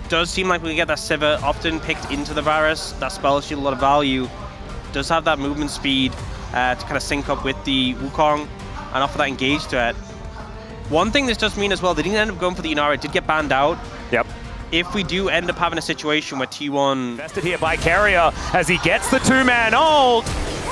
does seem like we get that Sivir often picked into the Varus. That spell shield a lot of value. Does have that movement speed to kind of sync up with the Wukong and offer that engage threat. One thing this does mean as well, they didn't end up going for the Inara. It did get banned out. Yep. If we do end up having a situation where T1... Invested here by Carrier as he gets the two-man ult.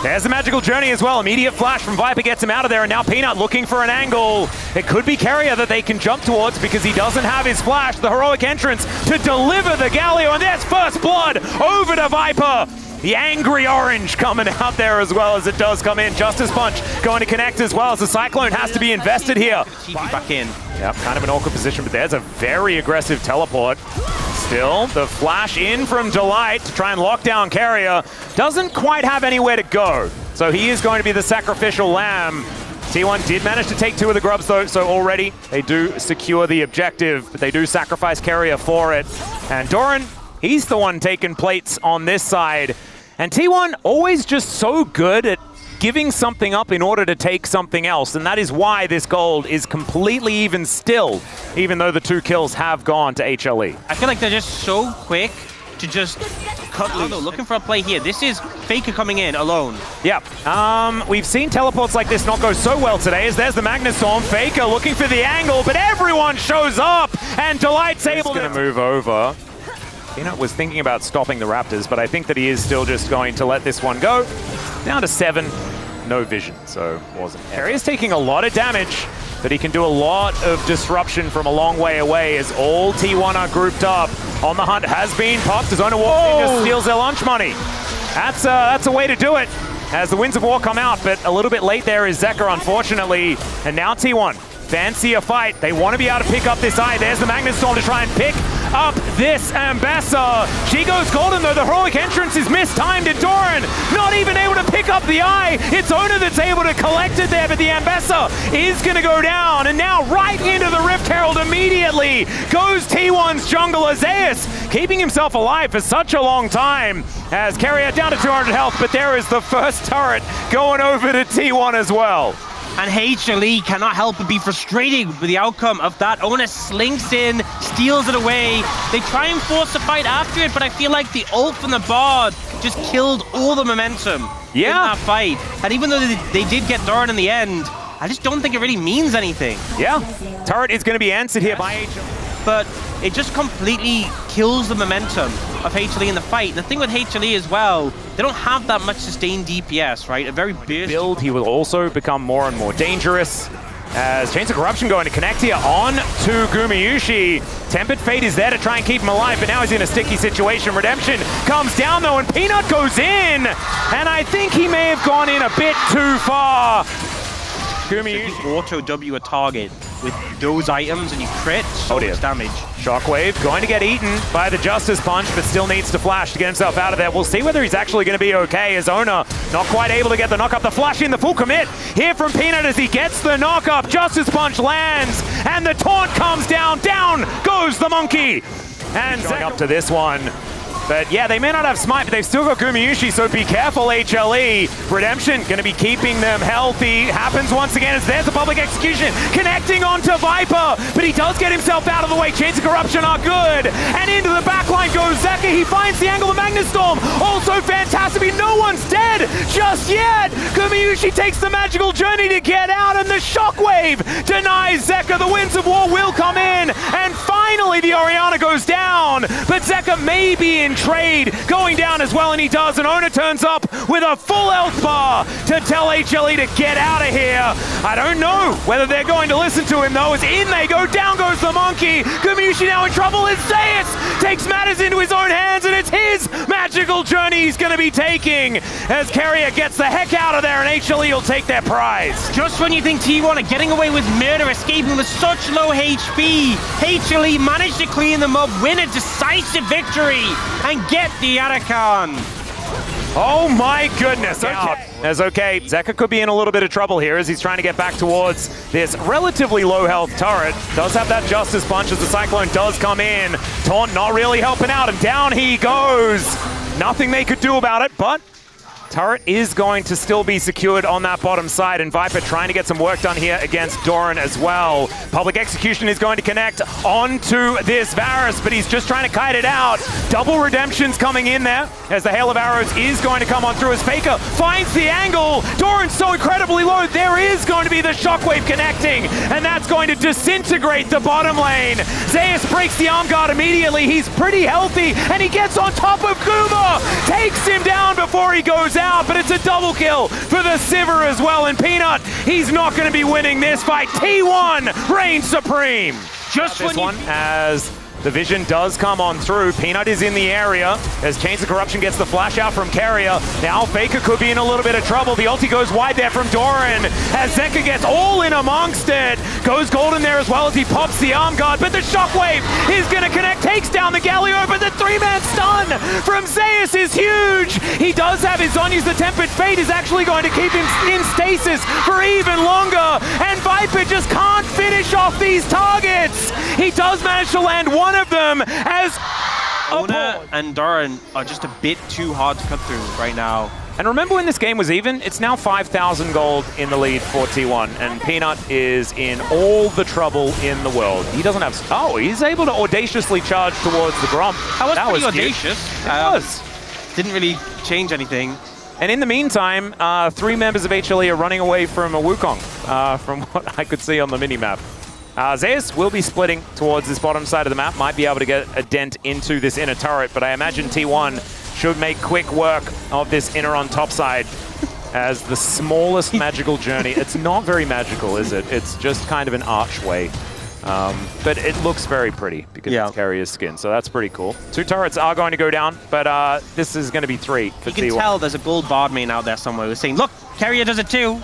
There's the magical journey as well. Immediate flash from Viper gets him out of there, and now Peanut looking for an angle. It could be Carrier that they can jump towards because he doesn't have his flash. The heroic entrance to deliver the Galio, and there's first blood over to Viper. The angry orange coming out there as well as it does come in. Justice Punch going to connect as well as the Cyclone has to be invested here. Back in. Yep, kind of an awkward position, but there's a very aggressive teleport. Still, the flash in from Delight to try and lock down Carrier. Doesn't quite have anywhere to go. So he is going to be the sacrificial lamb. T1 did manage to take 2 of the grubs though, so already they do secure the objective, but they do sacrifice Carrier for it. And Doran, he's the one taking plates on this side. And T1 always just so good at giving something up in order to take something else, and that is why this gold is completely even still, even though the 2 kills have gone to HLE. I feel like they're just so quick to just cut loose. Looking for a play here. This is Faker coming in alone. Yeah, we've seen teleports like this not go so well today, as there's the Magnustorm. Faker looking for the angle, but everyone shows up, and Delight's able to move over. Peanut was thinking about stopping the Raptors, but I think that he is still just going to let this one go. Down to 7, no vision, so wasn't. Carrier's taking a lot of damage, but he can do a lot of disruption from a long way away as all T1 are grouped up. On the hunt has been popped. His owner walks in, just steals their lunch money. That's a way to do it as the Winds of War come out, but a little bit late there is Zeka, unfortunately. And now T1 fancy a fight. They want to be able to pick up this eye. There's the Magnustorm to try and pick up this Ambassador. She goes golden though. The heroic entrance is mistimed, and Doran not even able to pick up the eye. It's Owner that's able to collect it there, but the Ambassador is going to go down. And now right into the Rift Herald immediately goes T1's jungler Zeus, keeping himself alive for such a long time as Carrier down to 200 health, but there is the first turret going over to T1 as well. And HLE cannot help but be frustrated with the outcome of that. Owner slinks in, steals it away. They try and force the fight after it, but I feel like the ult from the Bard just killed all the momentum in that fight. And even though they did get Doran in the end, I just don't think it really means anything. Yeah, turret is going to be answered here by HLE. But it just completely kills the momentum of HLE in the fight. The thing with HLE as well, they don't have that much sustained DPS, right? A very big build, he will also become more and more dangerous. As Chains of Corruption going to connect here on to Gumayusi. Tempered Fate is there to try and keep him alive, but now he's in a sticky situation. Redemption comes down though, and Peanut goes in! And I think he may have gone in a bit too far. Gumayusi auto W a target with those items and you crit, so much damage. Shockwave going to get eaten by the Justice Punch, but still needs to flash to get himself out of there. We'll see whether he's actually going to be okay, as Owner not quite able to get the knock up. The flash in, the full commit here from Peanut as he gets the knock up. Justice Punch lands, and the taunt comes down. Down goes the monkey. And going up to this one. But yeah, they may not have Smite, but they've still got Gumayusi, so be careful, HLE. Redemption going to be keeping them healthy. Happens once again as there's a public execution. Connecting onto Viper, but he does get himself out of the way. Chains of Corruption are good. And into the backline goes Zeka. He finds the angle of Magnustorm. Also fantastic. No one's dead just yet. Gumayusi takes the magical journey to get out, and the Shockwave denies Zeka. The Winds of War will come in, and finally the Orianna goes down. But Zeka may be in trade going down as well, and he does, and Owner turns up with a full health bar to tell HLE to get out of here. I don't know whether they're going to listen to him though, as in they go, down goes the monkey. Gumayusi now in trouble as Zeus takes matters into his own hands, and it's his magical journey he's going to be taking as Carrier gets the heck out of there, and HLE will take their prize. Just when you think T1 are getting away with murder, escaping with such low HP, HLE managed to clean them up, win a decisive victory, and get the Arakan. Oh my goodness. Okay. That's okay. Zeka could be in a little bit of trouble here as he's trying to get back towards this relatively low health turret. Does have that Justice Punch as the Cyclone does come in. Taunt not really helping out, and down he goes. Nothing they could do about it, but Turret is going to still be secured on that bottom side, and Viper trying to get some work done here against Doran as well. Public Execution is going to connect onto this Varus, but he's just trying to kite it out. Double Redemption's coming in there as the Hail of Arrows is going to come on through as Faker finds the angle. Doran's so incredibly low. There is going to be the Shockwave connecting, and that's going to disintegrate the bottom lane. Zeus breaks the arm guard immediately. He's pretty healthy, and he gets on top of Kuma. Takes him down before he goes out, but it's a double kill for the Sivir as well. And Peanut, he's not going to be winning this fight. T1 reigns supreme. Just this one as the vision does come on through. Peanut is in the area as Chains of Corruption gets the flash out from Carrier. Now Faker could be in a little bit of trouble. The ulti goes wide there from Doran as Zeka gets all in amongst it. Goes golden there as well as he pops the arm guard, but the Shockwave is going to connect, takes down the Galio, but the three-man stun from Zeus is huge. He does have his Zhonya's. The Tempered Fate is actually going to keep him in stasis for even longer, and Viper just can't finish off these targets. He does manage to land one of them as Ona and Doran are just a bit too hard to cut through right now. And remember when this game was even? It's now 5,000 gold in the lead for T1, and Peanut is in all the trouble in the world. He doesn't have... Oh, he's able to audaciously charge towards the Gromp. That was pretty audacious. It was. Didn't really change anything. And in the meantime, 3 members of HLE are running away from a Wukong, from what I could see on the minimap. Zeus will be splitting towards this bottom side of the map, might be able to get a dent into this inner turret, but I imagine T1 should make quick work of this inner on top side as the smallest magical journey. It's not very magical, is it? It's just kind of an archway. But it looks very pretty because it's Carrier's skin, so that's pretty cool. 2 turrets are going to go down, but this is going to be 3 for T1. You can tell there's a gold bard main out there somewhere who's saying, look, Carrier does it too.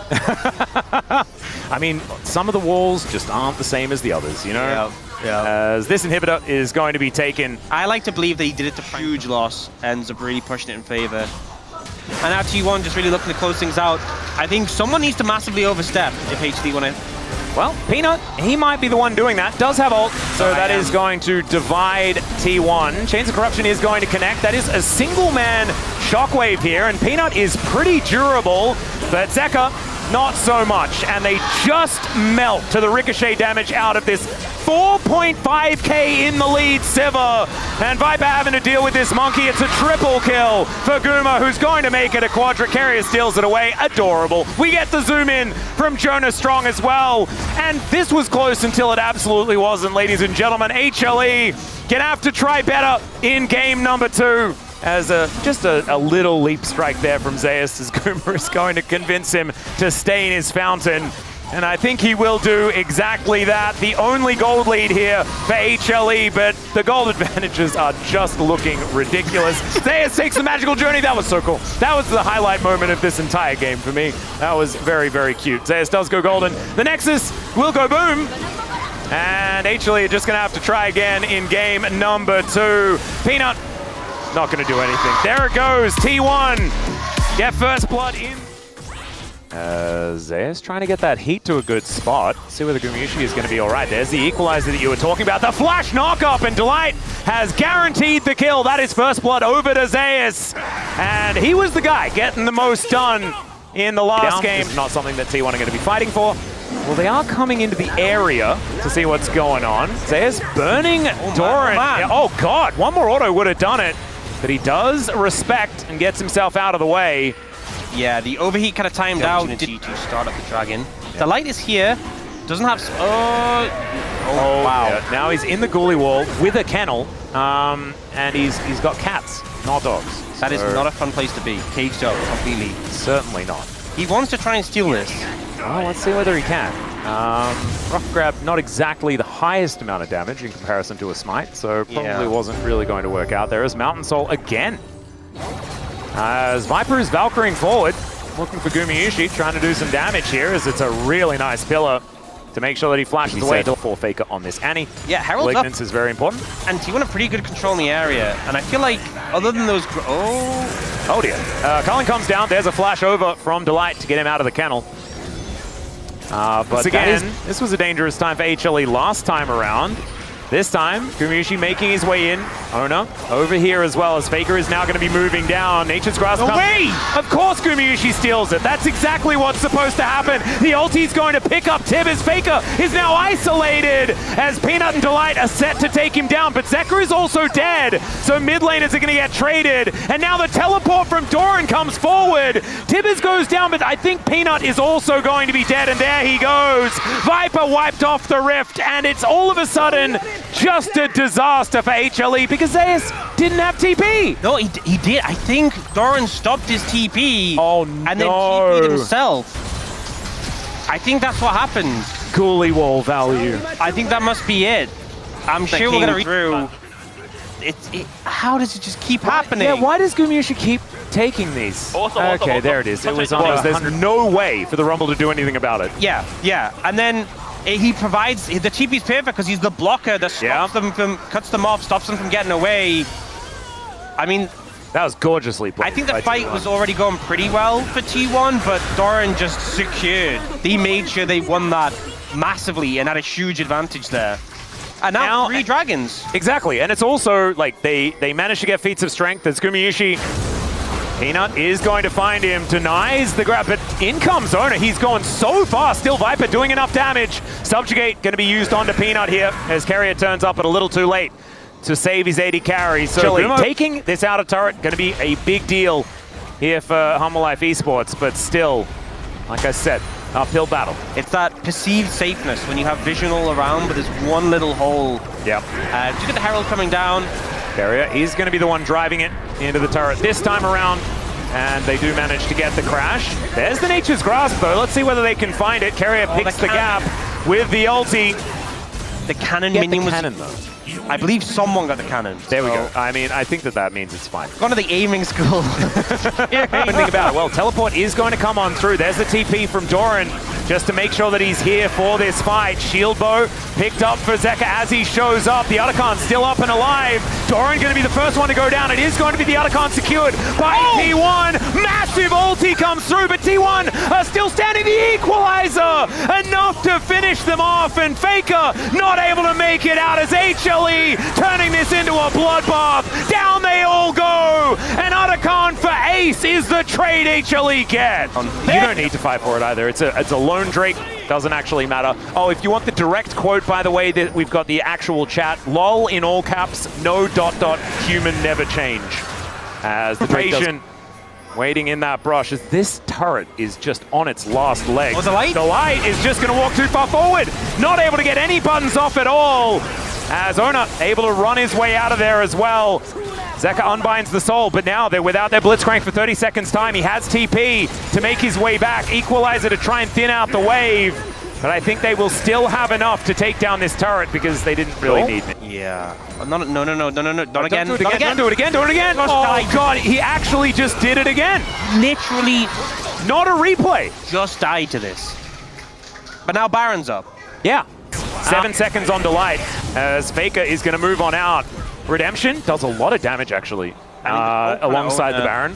I mean, some of the walls just aren't the same as the others, you know? As this inhibitor is going to be taken. I like to believe that he did it to huge loss, ends up really pushing it in favor. And now T1 just really looking to close things out. I think someone needs to massively overstep if HD want to... Well, Peanut, he might be the one doing that. Does have ult, so that is going to divide T1. Chains of Corruption is going to connect. That is a single-man Shockwave here, and Peanut is pretty durable, but Zeka, not so much. And they just melt to the ricochet damage out of this 4.5k in the lead Sivir. And Viper having to deal with this monkey. It's a triple kill for Guma, who's going to make it a quadra. Carrier steals it away. Adorable. We get the zoom in from Jonas Strong as well. And this was close until it absolutely wasn't, ladies and gentlemen. HLE gonna have to try better in game number 2. As just a little leap strike there from Zeus as Guma is going to convince him to stay in his fountain. And I think he will do exactly that. The only gold lead here for HLE, but the gold advantages are just looking ridiculous. Zeus takes the magical journey. That was so cool. That was the highlight moment of this entire game for me. That was very, very cute. Zeus does go golden. The Nexus will go boom. And HLE are just going to have to try again in game number 2. Peanut, not going to do anything. There it goes. T1 get first blood in. Zeus trying to get that heat to a good spot. See whether Gumayushi is going to be all right. There's the equalizer that you were talking about. The flash knock-up, and Delight has guaranteed the kill. That is first blood over to Zeus. And he was the guy getting the most done in the last game. It's not something that T1 are going to be fighting for. Well, they are coming into the area to see what's going on. Zeus burning Doran. Oh, God. One more auto would have done it. But he does respect and gets himself out of the way. Yeah, the overheat kind of timed out to start up the dragon. The light is here. Doesn't have... Oh, wow. Yeah. Now he's in the ghoulie wall with a kennel. And he's got cats, not dogs. That is not a fun place to be. Caged up completely. Certainly not. He wants to try and steal this. Well, let's see whether he can. Rough grab, not exactly the highest amount of damage in comparison to a smite, so probably wasn't really going to work out. There is Mountain Soul again. As Viper is Valkyring forward, looking for Gumayushi, trying to do some damage here, as it's a really nice pillar to make sure that he flashes away for Faker on this Annie. Yeah, Herald's Malignance is very important. And T1 have pretty good control in the area, and I feel like other than those... Oh dear. Cullen comes down, there's a flash over from Delight to get him out of the kennel. But again, this was a dangerous time for HLE last time around. This time, Skirmishes making his way in. Ona over here as well, as Faker is now going to be moving down. Nature's Grasp away! Of course Skirmishes steals it. That's exactly what's supposed to happen. The ulti's going to pick up Tib as Faker is now isolated, as Peanut and Delight are set to take him down, but Zeka is also dead. So mid laners are going to get traded, and now the teleport from Doran comes forward. Tibbers goes down, but I think Peanut is also going to be dead, and there he goes. Viper wiped off the rift, and it's all of a sudden just a disaster for HLE because Zeus didn't have TP. No, he did. I think Doran stopped his TP. Oh, no. And then TP'd himself. I think that's what happened. Ghoulie wall value. I think that must be it. I'm sure we're going to read through. How does it just keep happening? Yeah, why does Gumiusha keep taking these? Okay, there it is. It was almost, there's no way for the Rumble to do anything about it. Yeah, yeah. And then he provides, the TP's perfect because he's the blocker that stops them from, cuts them off, stops them from getting away. I mean, that was gorgeously played. I think the fight was already going pretty well for T1, but Doran just secured. He made sure they won that massively and had a huge advantage there. And now 3 dragons. Exactly, and it's also like they managed to get feats of strength as Gumiushi. Peanut is going to find him, denies the grab, but in comes Ona. He's going so fast, still Viper doing enough damage. Subjugate going to be used onto Peanut here as Carrier turns up, but a little too late to save his 80 carry. So taking this outer turret going to be a big deal here for Hanwha Esports, but still, like I said, uphill battle. It's that perceived safeness when you have vision all around, but there's one little hole. Yep. Just get the Herald coming down. Carrier, he's going to be the one driving it into the turret this time around, and they do manage to get the crash. There's the Nature's Grasp, though. Let's see whether they can find it. Carrier picks the gap with the ulti. The cannon minion was... cannon, though. I believe someone got the cannon. There we go. I mean, I think that means it's fine. Gone to the aiming school. Think about it. Well, teleport is going to come on through. There's the TP from Doran just to make sure that he's here for this fight. Shield bow picked up for Zeka as he shows up. The Otacon still up and alive. Doran going to be the first one to go down. It is going to be the Otacon secured by T1. Massive ulti comes through, but T1 are still standing. The equalizer enough to finish them off, and Faker not able to make it out as HLE turning this into a bloodbath. Down they all go, and Otacon for ace is the trade HLE get. You don't need to fight for it either. It's a lone Drake. Doesn't actually matter. Oh, if you want the direct quote, by the way, that we've got the actual chat. LOL in all caps, no ... human never change. As the patient waiting in that brush, as this turret is just on its last leg. Oh, Delight? Delight is just going to walk too far forward. Not able to get any buttons off at all. As Ona able to run his way out of there as well. Zeka unbinds the soul, but now they're without their Blitzcrank for 30 seconds time. He has TP to make his way back. Equalizer to try and thin out the wave. But I think they will still have enough to take down this turret because they didn't really need it. Yeah. No, not again. Don't do it again. Don't do it again. Do it again. Oh, God. He actually just did it again. Literally. Not a replay. Just died to this. But now Baron's up. Yeah. 7 seconds on Delight as Faker is going to move on out. Redemption does a lot of damage, actually, alongside the Baron.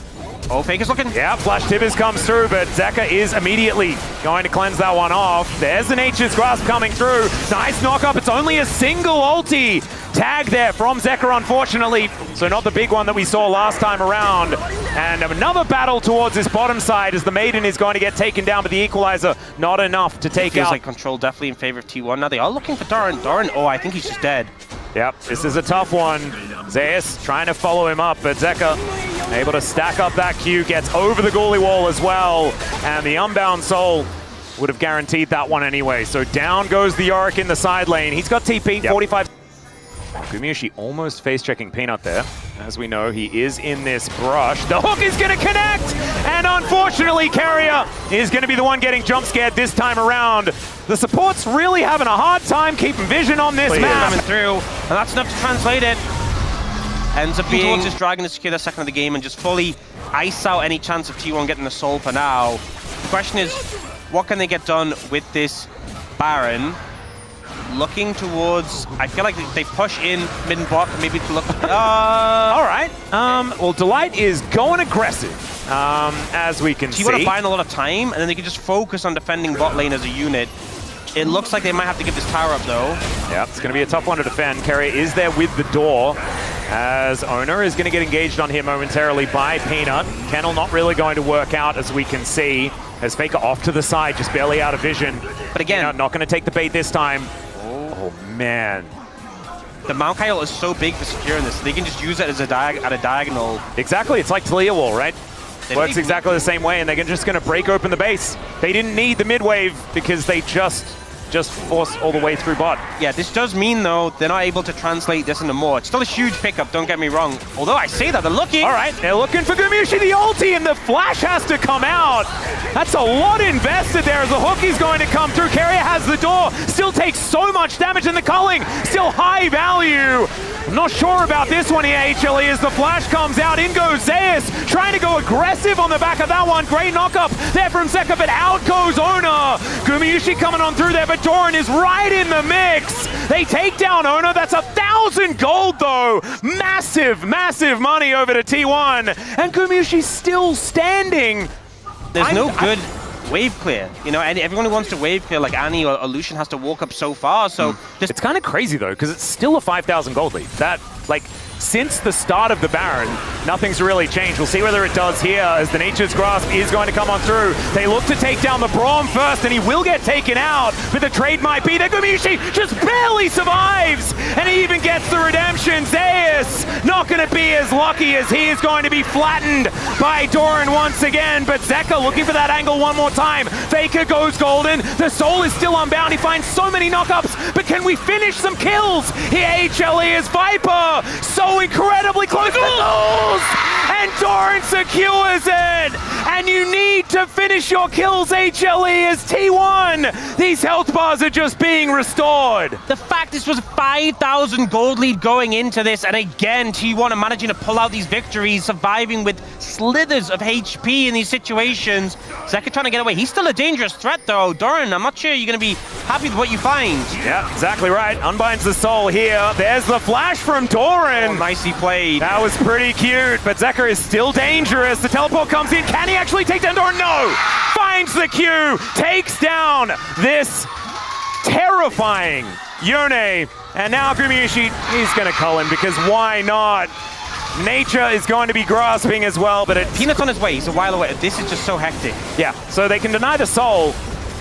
Oh, Faker's looking. Yeah, Flash Tibbers comes through, but Zeka is immediately going to cleanse that one off. There's the Nature's Grasp coming through. Nice knock up. It's only a single ulti tag there from Zeka, unfortunately. So not the big one that we saw last time around. And another battle towards this bottom side as the Maiden is going to get taken down, but the Equalizer not enough to take out. Feels like control definitely in favor of T1. Now they are looking for Doran. Doran, oh, I think he's just dead. Yep, this is a tough one. Zeus trying to follow him up, but Zeka able to stack up that Q, gets over the Ghoulie wall as well, and the Unbound Soul would have guaranteed that one anyway. So down goes the Yorick in the side lane. He's got TP, 45. Gumiushi almost face-checking Peanut there. As we know, he is in this brush. The hook is going to connect, and unfortunately, Carrier is going to be the one getting jump-scared this time around. The support's really having a hard time keeping vision on this map. Coming through, and that's enough to translate it. Ends up being towards this Dragon to secure the second of the game and just fully ice out any chance of T1 getting the soul for now. The question is, what can they get done with this Baron? Looking towards, I feel like they push in mid and bot, maybe to look. All right. Well, Delight is going aggressive, as we can see. You want to buy a lot of time, and then they can just focus on defending bot lane as a unit. It looks like they might have to give this tower up, though. Yeah, it's going to be a tough one to defend. Keria is there with the door, as Owner is going to get engaged on here momentarily by Peanut. Kennel not really going to work out, as we can see, as Faker off to the side, just barely out of vision. But again, Peanut not going to take the bait this time. Oh man. The Maokai ult is so big for securing this. They can just use it as a diagonal. Exactly, it's like Talia wall, right? Works exactly the same way, and they're just going to break open the base. They didn't need the mid wave because they just force all the way through bot. Yeah, this does mean, though, they're not able to translate this into more. It's still a huge pickup, don't get me wrong. Although I say that, they're looking. All right, they're looking for Gumushi, the ulti, and the flash has to come out. That's a lot invested there as the hook is going to come through. Keria has the door, still takes so much damage in the culling, still high value. I'm not sure about this one here, HLE, as the flash comes out. In goes Zeus, trying to go aggressive on the back of that one. Great knock-up there from Zeka, but out goes Ona. Gumushi coming on through there, but Doran is right in the mix. They take down Ona. That's 1,000 gold, though. Massive, massive money over to T1. And Gumushi's still standing. There's no good wave clear, you know, and everyone who wants to wave clear, like Annie or Lucian, has to walk up so far, so it's kind of crazy, though, because it's still a 5,000 gold lead. That, like, since the start of the Baron, nothing's really changed. We'll see whether it does here, as the Nature's Grasp is going to come on through. They look to take down the Braum first, and he will get taken out, but the trade might be there. Gumushi just barely survives, and he even gets the redemption. Zeus not going to be as lucky, as he is going to be flattened by Doran once again, but Zeka looking for that angle one more time. Faker goes golden. The Soul is still unbound. He finds so many knockups, but can we finish some kills? Here HLE is Viper, so incredibly close to goals, and Doran secures it. And you need to finish your kills, HLE, as T1. These health bars are just being restored. The fact this was a 5,000 gold lead going into this, and again, T1 are managing to pull out these victories, surviving with slithers of HP in these situations. Zeka trying to get away. He's still a dangerous threat, though. Doran, I'm not sure you're going to be happy with what you find. Yeah, exactly right. Unbinds the Soul here. There's the flash from Doran. Oh, nicely played. That was pretty cute, but Zeka is still dangerous. The teleport comes in. Can he actually take down Doran? No! Finds the Q, takes down this terrifying Yone, and now Gumushi is going to cull him, because why not? Nature is going to be grasping as well, but Peanut's on his way. He's a while away. This is just so hectic. Yeah, so they can deny the Soul,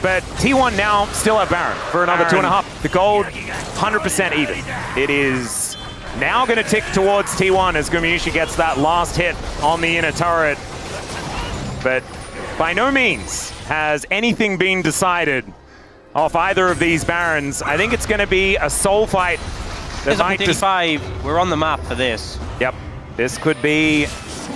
but T1 now still have Baron for another 2.5. The gold, 100% even. It is now going to tick towards T1 as Gumushi gets that last hit on the inner turret. But by no means has anything been decided off either of these Barons. I think it's going to be a soul fight. There's 85. We're on the map for this. Yep. This could be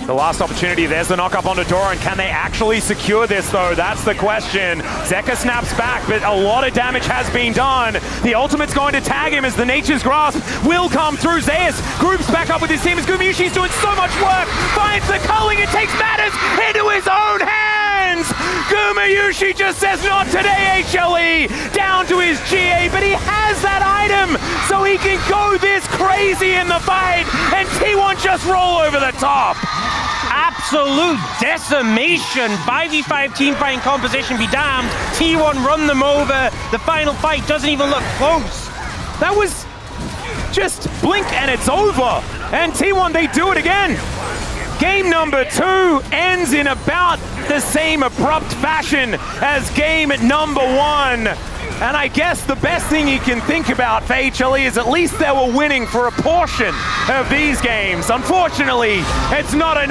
the last opportunity. There's the knock-up onto Doran. Can they actually secure this, though? That's the question. Zeka snaps back, but a lot of damage has been done. The ultimate's going to tag him as the Nature's Grasp will come through. Zeus groups back up with his team as Gumushi's doing so much work. Finds the culling and takes matters into his own hands. Gumushi just says, not today, HLE. Down to his GA, but he has that item, so he can go this crazy in the fight, and T1 just roll over the top. Absolute decimation. 5v5 team fighting composition be damned. T1 run them over. The final fight doesn't even look close. That was just blink and it's over. And T1, they do it again. Game number 2 ends in about the same abrupt fashion as game number 1. And I guess the best thing you can think about for HLE is at least they were winning for a portion of these games. Unfortunately, it's not enough.